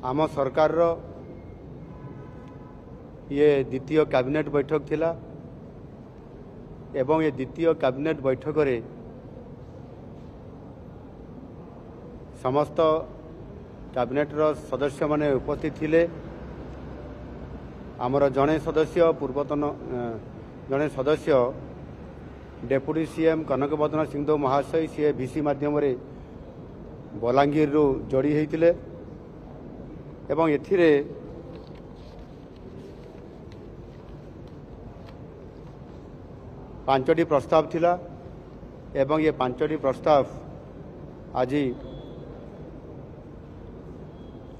आम सरकार ये द्वितीय कैबिनेट बैठक थिला एवं ये द्वितीय कैबिनेट बैठक रे समस्त कैबिनेट सदस्य माने उपस्थित थिले। आमर जड़े सदस्य पूर्वतन जड़े सदस्य डेप्यूटी सीएम कनक बदन सिंहदेव महाशय सी भिसी माध्यम बलांगीर जोड़ी होते एवं एथिरे पांचटी प्रस्ताव थिला एवं ये पांचटी प्रस्ताव आज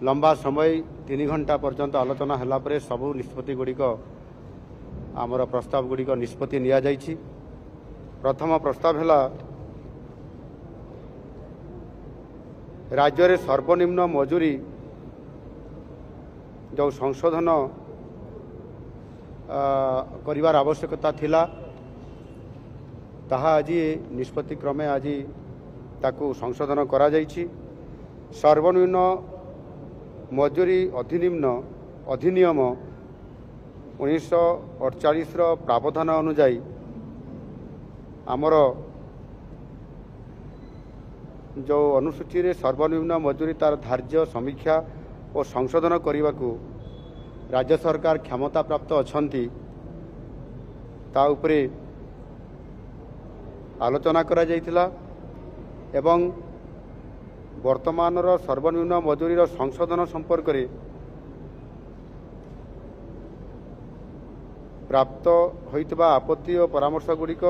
लंबा समय 3 घंटा पर्यंत आलोचना हला परे सबू निष्पत्ति गुड़िक आमर प्रस्ताव गुड़िक निष्पत्ति निया जाइछि। प्रथम प्रस्ताव है राज्य रे सर्वनिम्न मजूरी जो संशोधन करिवार आवश्यकता थिला ताहा आज निष्पत्ति क्रमे आज ताकू संशोधन करा जाइछि। सर्वनिम्न मजूरी अधिनियम 1948 प्रावधान अनुजाई आमर जो अनुसूची रे सर्वनिम्न मजूरी तार धार्य समीक्षा और संशोधन करने को राज्य सरकार क्षमता प्राप्त अछंती ता उपरे आलोचना करा जाइथिला एवं वर्तमान सर्वनिम्न मजूरी संशोधन संपर्क में प्राप्त होइतबा आपत्ति और परामर्श गुड़िक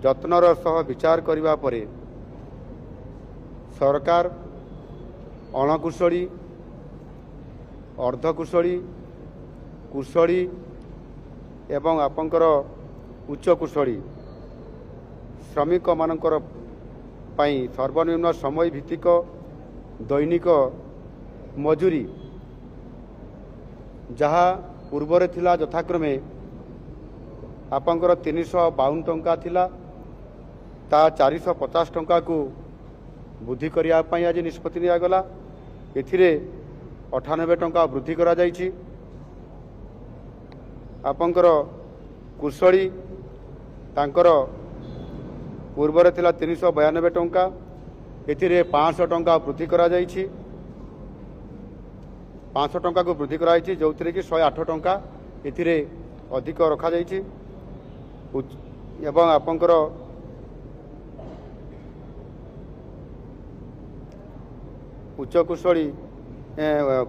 जत्नर सह विचार करिबा परे सरकार अणकुशली अर्धकुशली कुशली एवं आपंकर उच्च कुशली श्रमिक मानकर पाई सर्वनिम्न समय भित्तिक दैनिक मजूरी जहाँ पूर्वर थिला यथाक्रमे आपंकर 352 टंका थिला ता 450 टंका को वृद्धि करिया पई आज निष्पत्ति निया गला। एथिरे 98 टंका वृद्धि करा जाइछि। आपंकर कुशली तांकर पूर्वर थिला 392 टंका एथिरे 500 टंका वृद्धि करा जाइछि। 500 टंका को वृद्धि करा जाइछि जोथिरे कि 108 टंका एथिरे अधिक रखा जाइछि। एवं आपंकर उच्च कुशली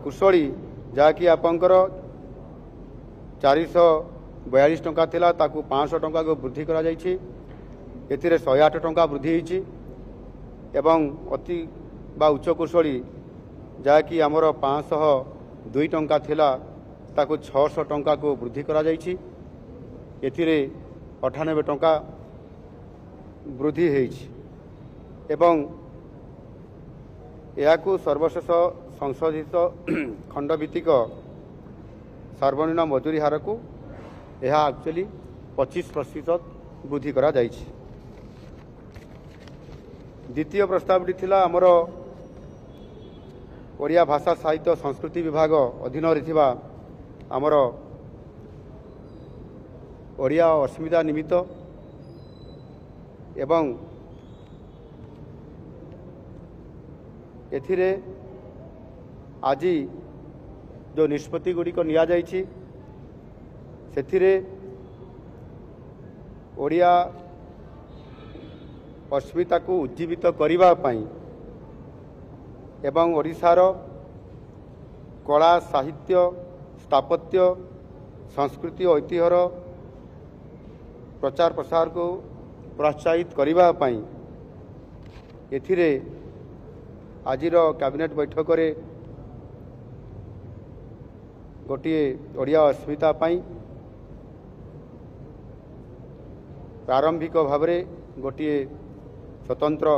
कुशली जहाँकि आपंकर 442 टंका थिला ताकू 500 टंका को वृद्धि करा जाइछि। एथिरे 108 टंका वृद्धि होइछि एवं अति बा उच्च कुशली जहाँकि आमर 502 टंका थिला ताकू 600 टंका को वृद्धि करा जाइछि। एथिरे 98 टंका वृद्धि होइछि एवं याकू सर्वशेष संशोधित खंडभित्तिक सर्वनिम्न मजूरी हार को यह एक्चुअली 25% वृद्धि करा जाइछि। द्वितीय प्रस्तावटी थिला आमर ओडिया भाषा साहित्य संस्कृति विभाग अधीन रहिथिबा आमर ओडिया अस्मिता निमित्त एवं एथिरे आज जो निष्पत्ति गुड़िक निया जाइछि सेथिरे ओडिया अस्मिता को उज्जीवित करिबा पई एवं ओडिशार कला साहित्य स्थापत्य संस्कृति ऐतिह्यर प्रचार प्रसार को प्रोत्साहित करिबा पई एथिरे आजिर कैबिनेट बैठक रे गोटे ओडिया अस्मिता पई प्रारंभिक भाव में गोटे स्वतंत्र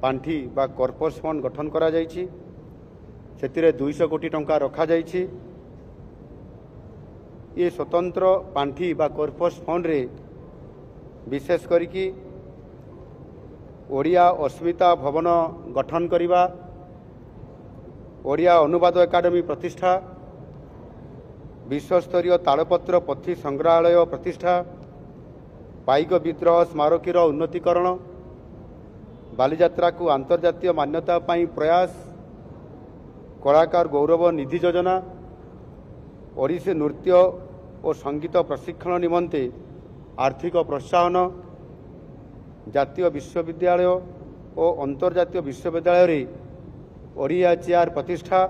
पांठी बा कॉर्पस फंड गठन करा जाइछि। सेतिरे 200 कोटी टंका रखा जाइछि। ये स्वतंत्र पांठी बा कॉर्पस फंड रे विशेष करिकी ओडिया अस्मिता भवन गठन करिबा ओडिया अनुवाद एकाडेमी प्रतिष्ठा, विश्वस्तरीय तालपत्र पोथी संग्रहालय प्रतिष्ठा, पाइक विद्रोह स्मारकीर उन्नतीकरण, बालीजात्रा को अंतर्जातीय मान्यता पाई प्रयास, कलाकार गौरव निधि योजना, ओडिसी नृत्य और संगीत प्रशिक्षण निमंते आर्थिक प्रोत्साहन, जातीय विश्वविद्यालय और अंतर्जातीय विश्वविद्यालय रे ओडिया चेयर प्रतिष्ठा,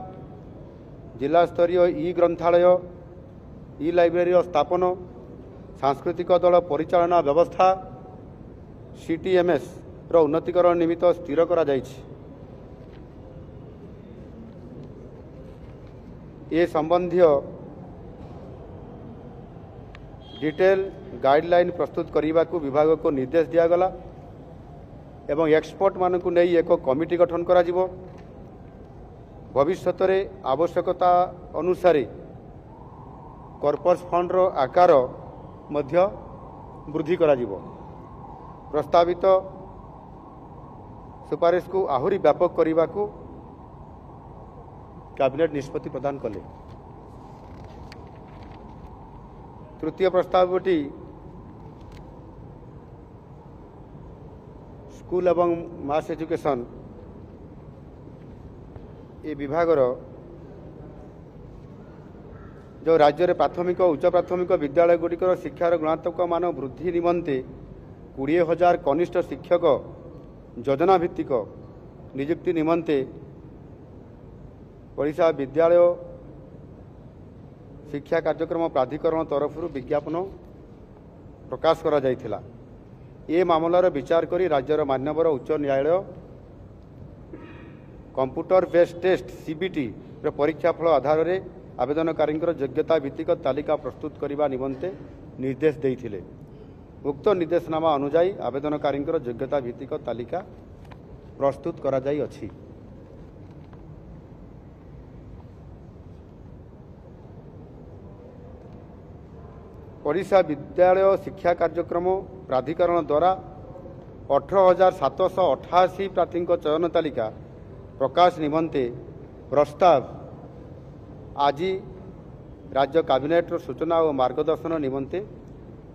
जिला स्तरीय ई ग्रंथालय, ई लाइब्रेरी स्थापन, सांस्कृतिक दल परिचालना व्यवस्था, सीटीएमएस रो उन्नतीकरण निमित्त स्थिर करा जायछि। ए संबंधी डिटेल गाइडलाइन प्रस्तुत करने को विभाग को निर्देश दिगला एवं एक्सपर्ट मानक नहीं एक कमिटी गठन करा जिवो। भविष्य में आवश्यकता अनुसार कॉर्पस फंड रो आकार मध्य वृद्धि करा जिवो। प्रस्तावित सुपारिश को आहुरी व्यापक करने को कैबिनेट निष्पत्ति प्रदान कले। तृतीय प्रस्तावटी स्कूल एवं मास एजुकेशन ए विभाग जो राज्य में प्राथमिक और उच्च प्राथमिक विद्यालय गुड़िकर शिक्षार गुणात्मक मान वृद्धि निमंते 20,000 कनिष्ठ शिक्षक योजना भित्तिक नियुक्ति निमंते ओडिशा विद्यालय शिक्षा कार्यक्रम प्राधिकरण तरफ विज्ञापन प्रकाश करा जायथिला। ए मामलार विचार करी राज्यर मान्यवर उच्च न्यायालय कंप्यूटर बेस्ड टेस्ट सीबीटी परीक्षाफल आधार में आवेदनकारी योग्यता भित्तिक तालिका प्रस्तुत करने निमंते निर्देश देइथिले। उक्त निर्देशनामा अनुजाई आवेदनकारी योग्यता भित्तिक तालिका प्रस्तुत करा जाई अछि। ओडिशा विद्यालय शिक्षा कार्यक्रम प्राधिकरण द्वारा 18,788 प्रार्थी चयन तालिका प्रकाश निमंते प्रस्ताव आज राज्य कैबिनेट सूचना और मार्गदर्शन निमंते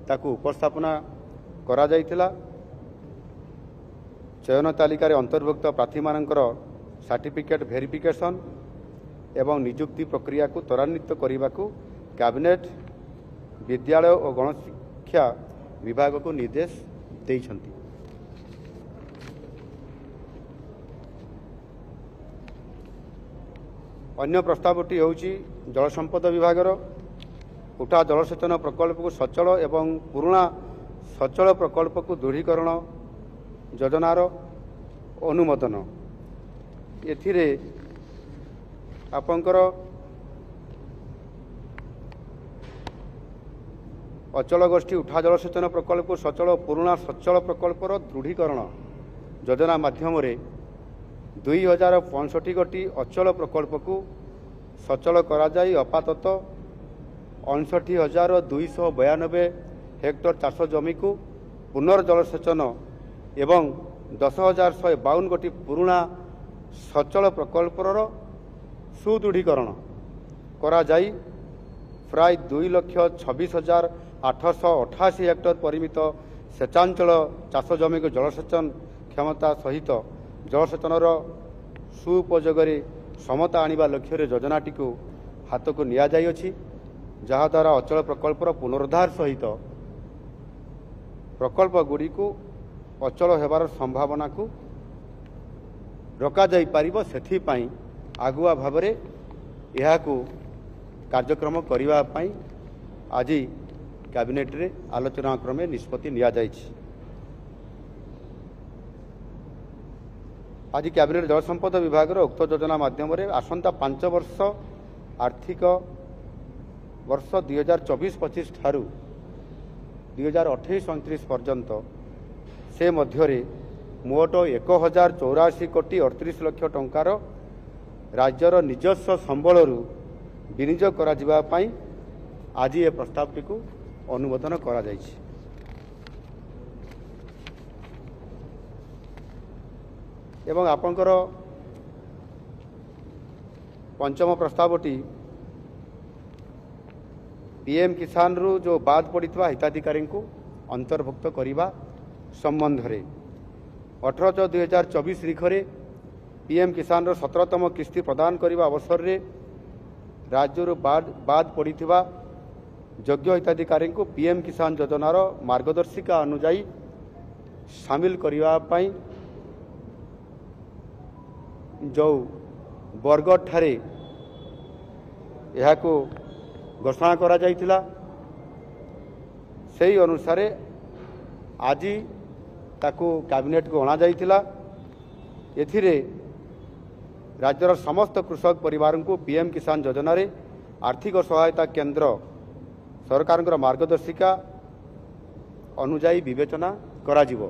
ताकू उपस्थापना करा जायथिला। चयन तालिका रे अंतर्भुक्त प्रार्थी मानकर सर्टिफिकेट वेरिफिकेशन एवं नियुक्ति प्रक्रिया को त्वरान्वित करने को कैबिनेट विद्यालय और गणशिक्षा विभाग को निर्देश देइछंती। अन्य प्रस्तावटी होउची जल संपद विभागर उठा जलसेचन प्रकल्प को सचल एवं पुराना सचल प्रकल्प को दृढ़ीकरण योजनार अनुमोदन। एथिरे आपंकर अचल गोष्ठी उठा जलसेचन प्रकल्प सचल पुराना सचल प्रकल्पर दृढ़ीकरण योजना माध्यम 2065 गोटी अचल प्रकल्प को सचल करा जाई आपातत 59,292 हेक्टर चाष जमी को पुनर्जलसेचन एवं 10,152 गोटी पुराना सचल प्रकल्पर सुदृढ़ीकरण करा जाई प्राय 2,26,888 हेक्टर परिमित सेचांचल चाष जमी को जलसेचन क्षमता सहित जलसेचनर सुपयोगरे समता आनिबा लक्ष्य योजनाटी को हाथ को निया जाई अछि, जहाद्वारा अचल प्रकल्पर पुनरुद्धार सहित प्रकल्प गुड़ी को अचल होबार संभावना को रोका जाई पारिबो। सेथिपाई आगुआ भावरे यहाकू कार्यक्रम करिबा पाई आज कैबिनेट रे आलोचना क्रमे निष्पत्ति निया जायछि। आज कैबिनेट जल संपद विभाग उक्त योजना माध्यम आसंता 5 वर्ष आर्थिक वर्ष 2024-25 ठारू 2028-29 पर्यंत से मध्य मोट 1,084 कोटी 38 लाख टंकार राज्यर निजस्व संबल विनियोग करा जिबा पाई आज ये प्रस्तावटी को अनुमोदन करा जायछि। एवं आपंकर पंचम प्रस्तावटी पीएम किसान रु जो बाद पड़ता हिताधिकारी को अंतर्भुक्त करने संबंध में 18/6/2024 तारीख पीएम किसान रो 17तम किस्ती प्रदान करने अवसर में राज्य बाद पड़ता योग्य हिताधिकारी को पीएम किसान योजनार मार्गदर्शिका अनुजाई शामिल करने जो बरगढ़ ठारे यह घोषणा करा जाइथिला सेही अनुसार आज ताकू कैबिनेट को अणा जाइथिला। एथिरे राज्यर समस्त कृषक परिवार को पीएम किसान योजना रे आर्थिक सहायता केंद्र सरकार मार्गदर्शिका अनुजाई विवेचना करा जिवो।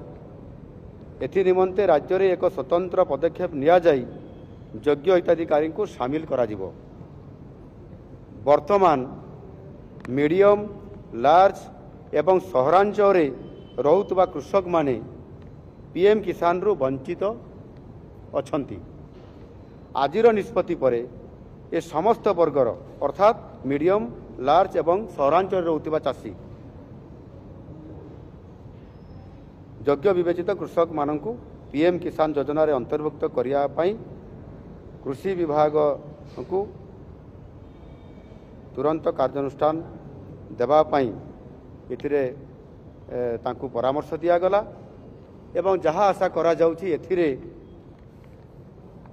एथि निमंते राज्य रे एक स्वतंत्र पदक्षेप निया जाई योग्य हिताधिकारी को शामिल करा जिवो। वर्तमान मीडियम लार्ज एवं सहरांचल रोहुतबा कृषक माने पीएम किसान रु वंचित अछंती। आजिर निष्पत्ति पर ए समस्त वर्गर अर्थात मीडियम लार्ज एवं सहरांचल रोहुतबा चाषी योग्य विवेचित कृषक मानक पीएम किसान योजना रे अंतर्भुक्त करिया पई कृषि विभाग को तुरंत कार्यानुष्ठान देवाई एथिरे तांकु परामर्श दिगला एवं जहाँ आशा करा जाउछि एथिरे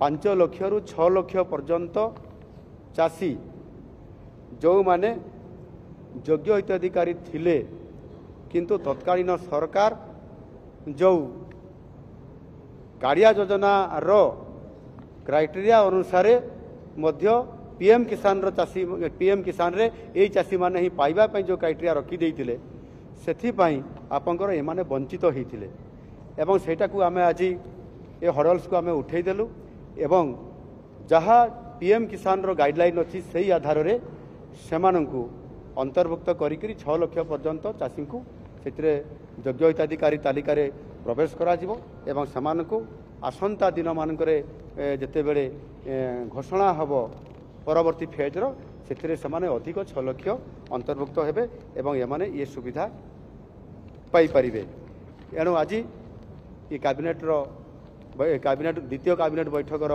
5 लाख रु 6 लाख पर्यंत चाषी जो माने योग्य हिताधिकारी थिले किंतु तत्कालीन सरकार जो काड़िया योजना रो क्राइटेरिया अनुसार मध्य पीएम किसान रो चाषी पीएम किसान रे ए चाषी माने ही पाइबा पई जो क्राइटेरिया रखी देइतिले सेथि पई आपनकर ए माने वंचित होइतिले एवं सेटा को आमे आज ए हडल्स को आमे उठेई देलु एवं जहाँ पीएम किसान रो गाइडलाइन अछि सेही आधार रे सेमानंकु अंतर्भुक्त करिकरी 6 लाख पर्यंत चाषी को सेतिरे योग्य हिताधिकारी तालिका रे प्रवेश करा जिवो एवं सेमानंकु आसंता दिन मानकरे जेते बेले घोषणा हबो परवर्ती फेज्र से अधिक 6 लाख अंतर्भुक्त हेबे एवं एमाने ये सुविधा पाई परिबे। एणु आज ये कैबिनेट द्वितीय कैबिनेट बैठकर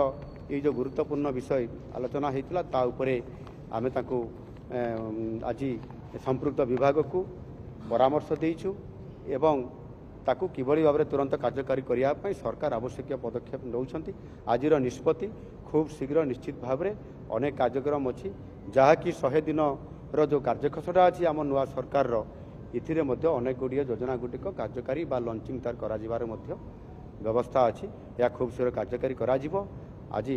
ये जो गुरुत्वपूर्ण विषय आलोचना होता ता उपरे आमे ताकू आज संपृक्त विभाग को परामर्श देइछु एवं ताकू किभली भाव में तुरंत कार्यकारी करने सरकार आवश्यक पदक्षेप नौछंती। आजिर निष्पत्ति खूब शीघ्र निश्चित भाव में अनेक कार्यक्रम अच्छी जहाँकि 100 दिन जो कार्यखसड़ा अच्छी आम नुआ सरकार इथिरे मध्य अनेक गुड़िए योजना गुड़िक कार्यकारी बा लंचिंग तार कराजिबार मध्य व्यवस्था अच्छी या खूब शीघ्र कार्यकारी करा जिवो। आज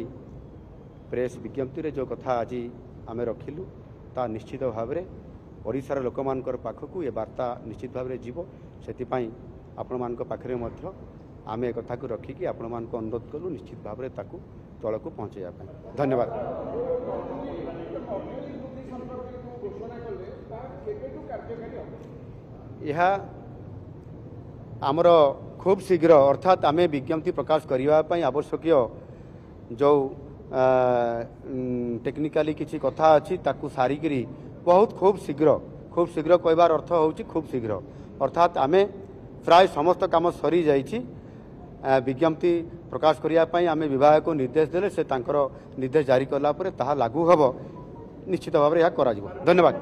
प्रेस विज्ञप्ति रे जो कथा आज आमे रखिलु ता निश्चित भाव में ओडिशार लोकमानकर पाखकु ये वार्ता निश्चित भाव में जीवो। सेतिपाई आपण मानक पाखरे मध्य आमे एक कथा को रखिकी आपण मानक अनुरोध कलु निश्चित भाव में ताकू तल को पहुँचाइया पाई। धन्यवाद। यह आमर खूब शीघ्र अर्थात आमे विज्ञप्ति प्रकाश करने आवश्यक जो टेक्निकाली किसी कथा अच्छी ताकू सारिकी बहुत खूब शीघ्र कहबार अर्थ होची खूब शीघ्र अर्थात आमे प्राय समस्त काम सरी जाइछि। विज्ञप्ति प्रकाश करने आमे विभाग को निर्देश देले से तांकर निर्देश जारी कला परे ताहा लागू हबो निश्चित भाव में यह करा जिवो। धन्यवाद।